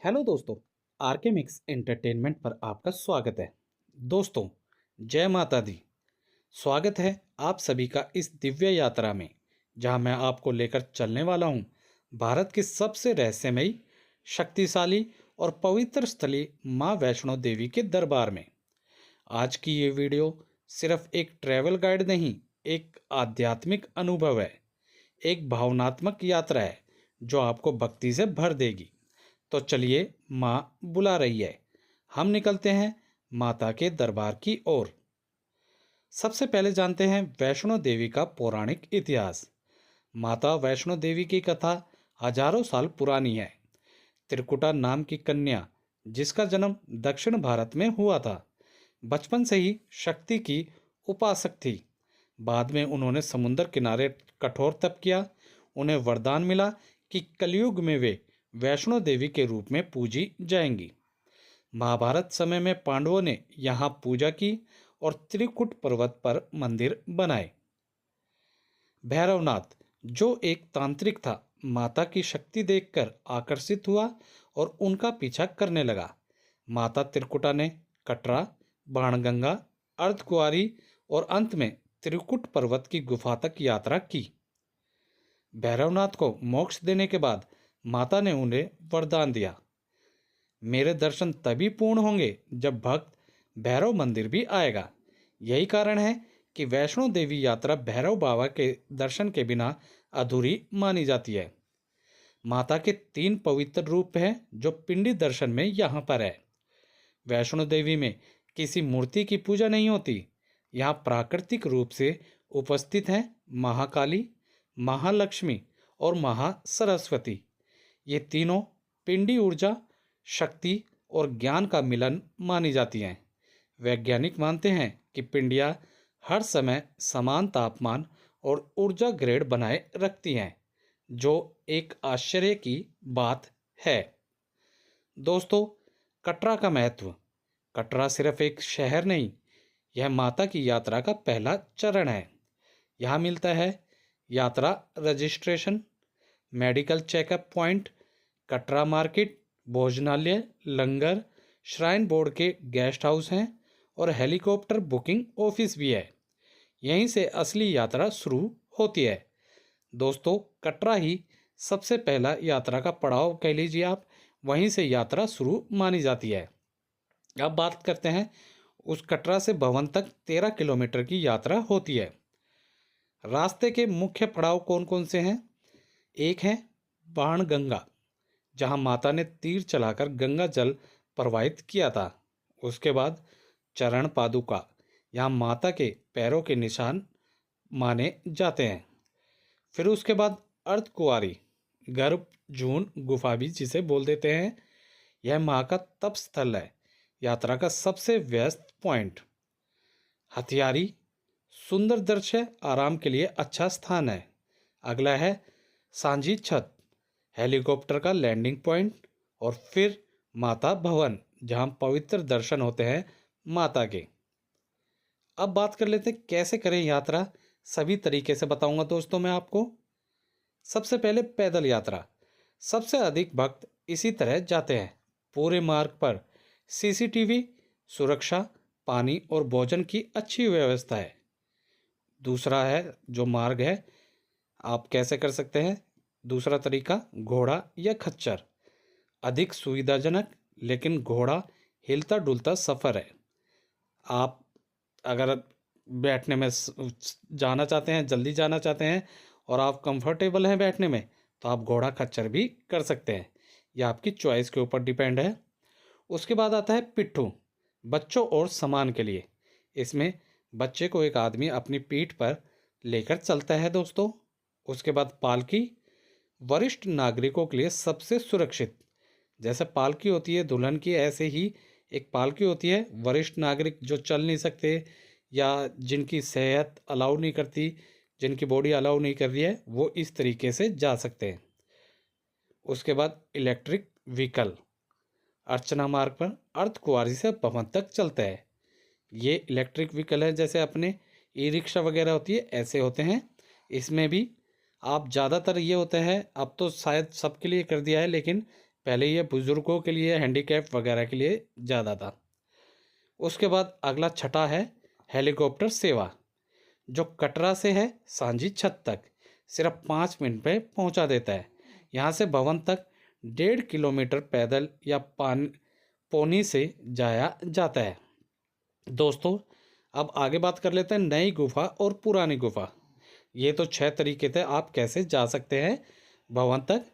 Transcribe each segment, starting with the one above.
Hello दोस्तों, R K mix entertainment पर आपका स्वागत है। दोस्तों, जय माता दी। स्वागत है आप सभी का इस दिव्य यात्रा में, जहां मैं आपको लेकर चलने वाला हूं भारत की सबसे रहस्यमयी, शक्तिशाली और पवित्र स्थली मां वैष्णो देवी के दरबार में। आज की ये वीडियो सिर्फ एक ट्रैवल गाइड नहीं, एक आध्यात्मिक अनुभव है, एक भावनात्मक यात्रा है जो आपको भक्ति से भर देगी। तो चलिए, माँ बुला रही है, हम निकलते हैं माता के दरबार की ओर। सबसे पहले जानते हैं वैष्णो देवी का पौराणिक इतिहास। माता वैष्णो देवी की कथा हजारों साल पुरानी है। त्रिकुटा नाम की कन्या, जिसका जन्म दक्षिण भारत में हुआ था, बचपन से ही शक्ति की उपासक थी। बाद में उन्होंने समुद्र किनारे कठोर तप किया। उन्हें वरदान मिला कि कलयुग में वे वैष्णो देवी के रूप में पूजी जाएंगी। महाभारत समय में पांडवों ने यहाँ पूजा की और त्रिकुट पर्वत पर मंदिर बनाए। भैरवनाथ, जो एक तांत्रिक था, माता की शक्ति देखकर आकर्षित हुआ और उनका पीछा करने लगा। माता त्रिकुटा ने कटरा, बाणगंगा, अर्धकुंवारी और अंत में त्रिकुट पर्वत की गुफा तक यात्रा की। भैरवनाथ को मोक्ष देने के बाद माता ने उन्हें वरदान दिया, मेरे दर्शन तभी पूर्ण होंगे जब भक्त भैरव मंदिर भी आएगा। यही कारण है कि वैष्णो देवी यात्रा भैरव बाबा के दर्शन के बिना अधूरी मानी जाती है। माता के 3 पवित्र रूप हैं जो पिंडी दर्शन में यहाँ पर है। वैष्णो देवी में किसी मूर्ति की पूजा नहीं होती। यहाँ प्राकृतिक रूप से उपस्थित हैं महाकाली, महालक्ष्मी और महासरस्वती। ये तीनों पिंडी ऊर्जा, शक्ति और ज्ञान का मिलन मानी जाती हैं। वैज्ञानिक मानते हैं कि पिंडियाँ हर समय समान तापमान और ऊर्जा ग्रेड बनाए रखती हैं, जो एक आश्चर्य की बात है। दोस्तों, कटरा का महत्व। कटरा सिर्फ एक शहर नहीं, यह माता की यात्रा का पहला चरण है। यहाँ मिलता है यात्रा registration, medical checkup point, Katra market, भोजनालय, लंगर, श्राइन बोर्ड के गेस्ट हाउस हैं और हेलीकॉप्टर बुकिंग ऑफिस भी है। यहीं से असली यात्रा शुरू होती है। दोस्तों, कटरा ही सबसे पहला यात्रा का पड़ाव कह लीजिए आप, वहीं से यात्रा शुरू मानी जाती है। अब बात करते हैं उस कटरा से भवन तक 13 किलोमीटर की यात्रा होती है। रास्ते के मुख्य पड़ाव कौन कौन से हैं? एक है बाणगंगा, जहां माता ने तीर चलाकर गंगा जल प्रवाहित किया था। उसके बाद चरण पादुका, यहाँ माता के पैरों के निशान माने जाते हैं। फिर उसके बाद अर्धकुंवारी, गर्भ जून गुफा भी जिसे बोल देते हैं, यह माँ का तप स्थल है, यात्रा का सबसे व्यस्त पॉइंट। हथियारी, सुंदर दृश्य, आराम के लिए अच्छा स्थान है। अगला है सांझी छत, हेलीकॉप्टर का लैंडिंग पॉइंट। और फिर माता भवन, जहां पवित्र दर्शन होते हैं माता के। अब बात कर लेते हैं कैसे करें यात्रा। सभी तरीके से बताऊंगा दोस्तों मैं आपको। सबसे पहले पैदल यात्रा। सबसे अधिक भक्त इसी तरह जाते हैं। पूरे मार्ग पर सीसीटीवी, सुरक्षा, पानी और भोजन की अच्छी व्यवस्था है। दूसरा है जो मार्ग है, आप कैसे कर सकते हैं? दूसरा तरीका घोड़ा या खच्चर, अधिक सुविधाजनक, लेकिन घोड़ा हिलता डुलता सफ़र है। आप अगर बैठने में जाना चाहते हैं, जल्दी जाना चाहते हैं और आप कंफर्टेबल हैं बैठने में, तो आप घोड़ा खच्चर भी कर सकते हैं। यह आपकी चॉइस के ऊपर डिपेंड है। उसके बाद आता है पिट्ठू, बच्चों और सामान के लिए। इसमें बच्चे को एक आदमी अपनी पीठ पर लेकर चलता है दोस्तों। उसके बाद पालकी, वरिष्ठ नागरिकों के लिए सबसे सुरक्षित। जैसे पालकी होती है दुल्हन की, ऐसे ही एक पालकी होती है वरिष्ठ नागरिक जो चल नहीं सकते या जिनकी सेहत अलाउ नहीं करती, जिनकी बॉडी अलाउ नहीं कर रही है, वो इस तरीके से जा सकते हैं। उसके बाद इलेक्ट्रिक व्हीकल, अर्चना मार्ग पर अर्धकुंवारी से भवन तक चलता है। ये इलेक्ट्रिक व्हीकल है, जैसे अपने ई रिक्शा वगैरह होती है, ऐसे होते हैं। इसमें भी आप ज़्यादातर ये होता है, अब तो शायद सबके लिए कर दिया है, लेकिन पहले ये बुज़ुर्गों के लिए, हैंडीकैप वगैरह के लिए ज़्यादा था। उसके बाद अगला छठा है हेलीकॉप्टर सेवा, जो कटरा से है सांझी छत तक सिर्फ 5 मिनट में पहुंचा देता है। यहाँ से भवन तक 1.5 किलोमीटर पैदल या पौनी से जाया जाता है। दोस्तों, अब आगे बात कर लेते हैं नई गुफा और पुरानी गुफा। ये तो 6 तरीके थे आप कैसे जा सकते हैं भवन तक।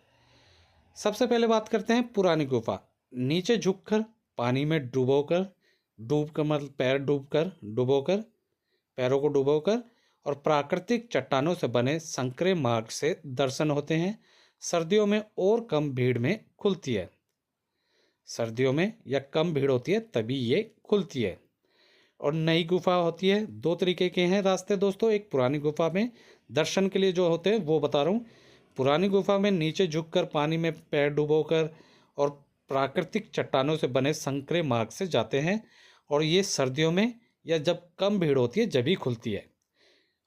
सबसे पहले बात करते हैं पुरानी गुफा। नीचे झुककर, पानी में डूबकर मतलब पैरों को डुबोकर और प्राकृतिक चट्टानों से बने संकरे मार्ग से दर्शन होते हैं। सर्दियों में और कम भीड़ में खुलती है। सर्दियों में या कम भीड़ होती है तभी ये खुलती है। और नई गुफा होती है, 2 तरीके के हैं रास्ते दोस्तों। एक पुरानी गुफा में दर्शन के लिए जो होते हैं वो बता रहा हूँ। पुरानी गुफा में नीचे झुककर, पानी में पैर डुबोकर और प्राकृतिक चट्टानों से बने संकरे मार्ग से जाते हैं, और ये सर्दियों में या जब कम भीड़ होती है जब ही खुलती है।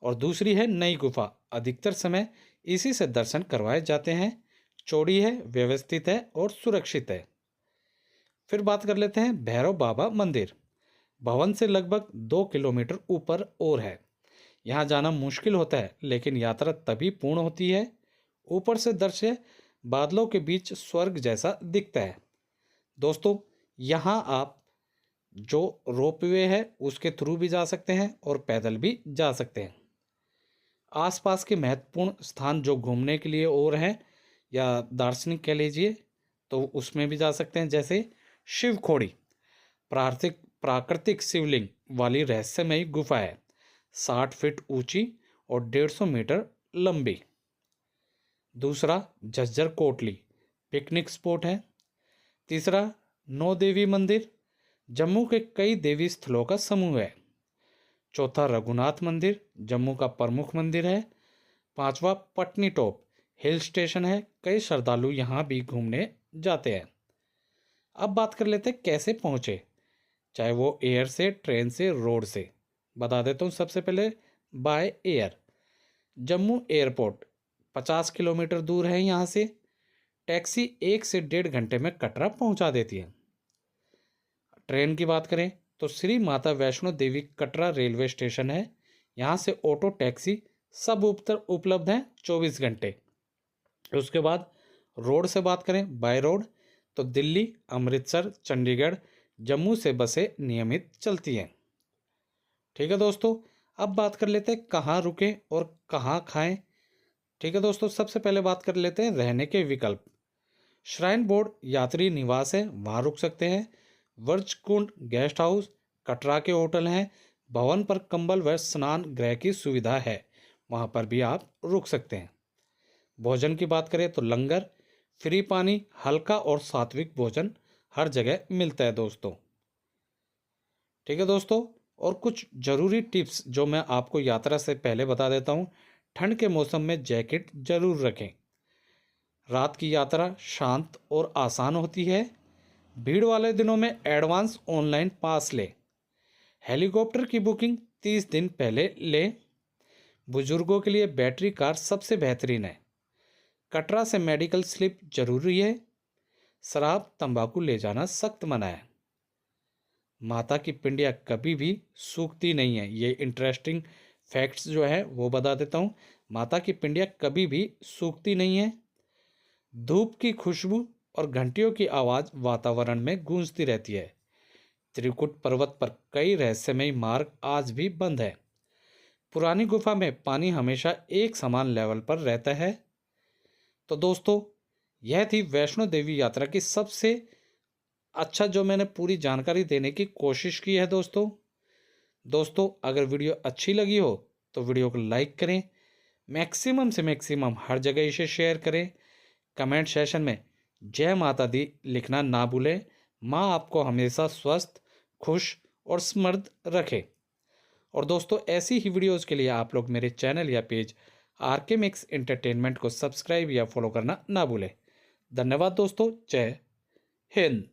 और दूसरी है नई गुफा, अधिकतर समय इसी से दर्शन करवाए जाते हैं। चौड़ी है, व्यवस्थित है और सुरक्षित है। फिर बात कर लेते हैं भैरव बाबा मंदिर। भवन से लगभग 2 किलोमीटर ऊपर और है। यहाँ जाना मुश्किल होता है, लेकिन यात्रा तभी पूर्ण होती है। ऊपर से दृश्य बादलों के बीच स्वर्ग जैसा दिखता है। दोस्तों, यहाँ आप जो रोपवे है उसके थ्रू भी जा सकते हैं और पैदल भी जा सकते हैं। आसपास के महत्वपूर्ण स्थान जो घूमने के लिए और हैं या दार्शनिक कह लीजिए तो उसमें भी जा सकते हैं, जैसे शिवखोड़ी, प्राकृतिक शिवलिंग वाली रहस्यमयी गुफा है। 60 फीट ऊंची और 150 मीटर लंबी। दूसरा झज्जर कोटली, पिकनिक स्पॉट है। तीसरा नौ देवी मंदिर, जम्मू के कई देवी स्थलों का समूह है। चौथा रघुनाथ मंदिर, जम्मू का प्रमुख मंदिर है। पांचवा पटनी टॉप हिल स्टेशन है, कई श्रद्धालु यहाँ भी घूमने जाते हैं। अब बात कर लेते हैं कैसे पहुँचे, चाहे वो एयर से, ट्रेन से, रोड से। बता देता हूँ सबसे पहले by air. Jammu airport 50 kilometre दूर है यहाँ से। टैक्सी 1 से 1.5 घंटे में कटरा पहुँचा देती है। ट्रेन की बात करें तो श्री माता वैष्णो देवी कटरा रेलवे स्टेशन है। यहाँ से ऑटो, टैक्सी सब उपलब्ध हैं 24 घंटे। उसके बाद रोड से बात करें, बाय रोड, तो दिल्ली, अमृतसर, चंडीगढ़, जम्मू से बसें नियमित चलती हैं। ठीक है दोस्तों, अब बात कर लेते हैं कहाँ रुकें और कहाँ खाएं। ठीक है दोस्तों, सबसे पहले बात कर लेते हैं रहने के विकल्प। श्राइन बोर्ड यात्री निवास है, वहाँ रुक सकते हैं। वर्जकुंड गेस्ट हाउस, कटरा के होटल हैं। भवन पर कंबल व स्नान गृह की सुविधा है, वहाँ पर भी आप रुक सकते हैं। भोजन की बात करें तो लंगर, फ्री पानी, हल्का और सात्विक भोजन हर जगह मिलता है दोस्तों। ठीक है दोस्तों, और कुछ ज़रूरी टिप्स जो मैं आपको यात्रा से पहले बता देता हूँ। ठंड के मौसम में जैकेट जरूर रखें। रात की यात्रा शांत और आसान होती है। भीड़ वाले दिनों में एडवांस ऑनलाइन पास लें। हेलीकॉप्टर की बुकिंग 30 दिन पहले लें। बुजुर्गों के लिए बैटरी कार सबसे बेहतरीन है। कटरा से मेडिकल स्लिप जरूरी है। शराब, तंबाकू ले जाना सख्त मना है। माता की पिंडियाँ कभी भी सूखती नहीं है। ये इंटरेस्टिंग फैक्ट्स जो है वो बता देता हूँ। माता की पिंडियाँ कभी भी सूखती नहीं है। धूप की खुशबू और घंटियों की आवाज़ वातावरण में गूंजती रहती है। त्रिकुट पर्वत पर कई रहस्यमयी मार्ग आज भी बंद है। पुरानी गुफा में पानी हमेशा एक समान लेवल पर रहता है। तो दोस्तों, यह थी वैष्णो देवी यात्रा की सबसे अच्छा जो मैंने पूरी जानकारी देने की कोशिश की है दोस्तों, अगर वीडियो अच्छी लगी हो तो वीडियो को लाइक करें। मैक्सिमम से मैक्सिमम हर जगह इसे शेयर करें। कमेंट सेशन में जय माता दी लिखना ना भूलें। माँ आपको हमेशा स्वस्थ, खुश और समृद्ध रखे। और दोस्तों, ऐसी ही वीडियोज़ के लिए आप लोग मेरे चैनल या पेज RK Mix एंटरटेनमेंट को सब्सक्राइब या फॉलो करना ना भूलें। धन्यवाद दोस्तों, जय हिंद।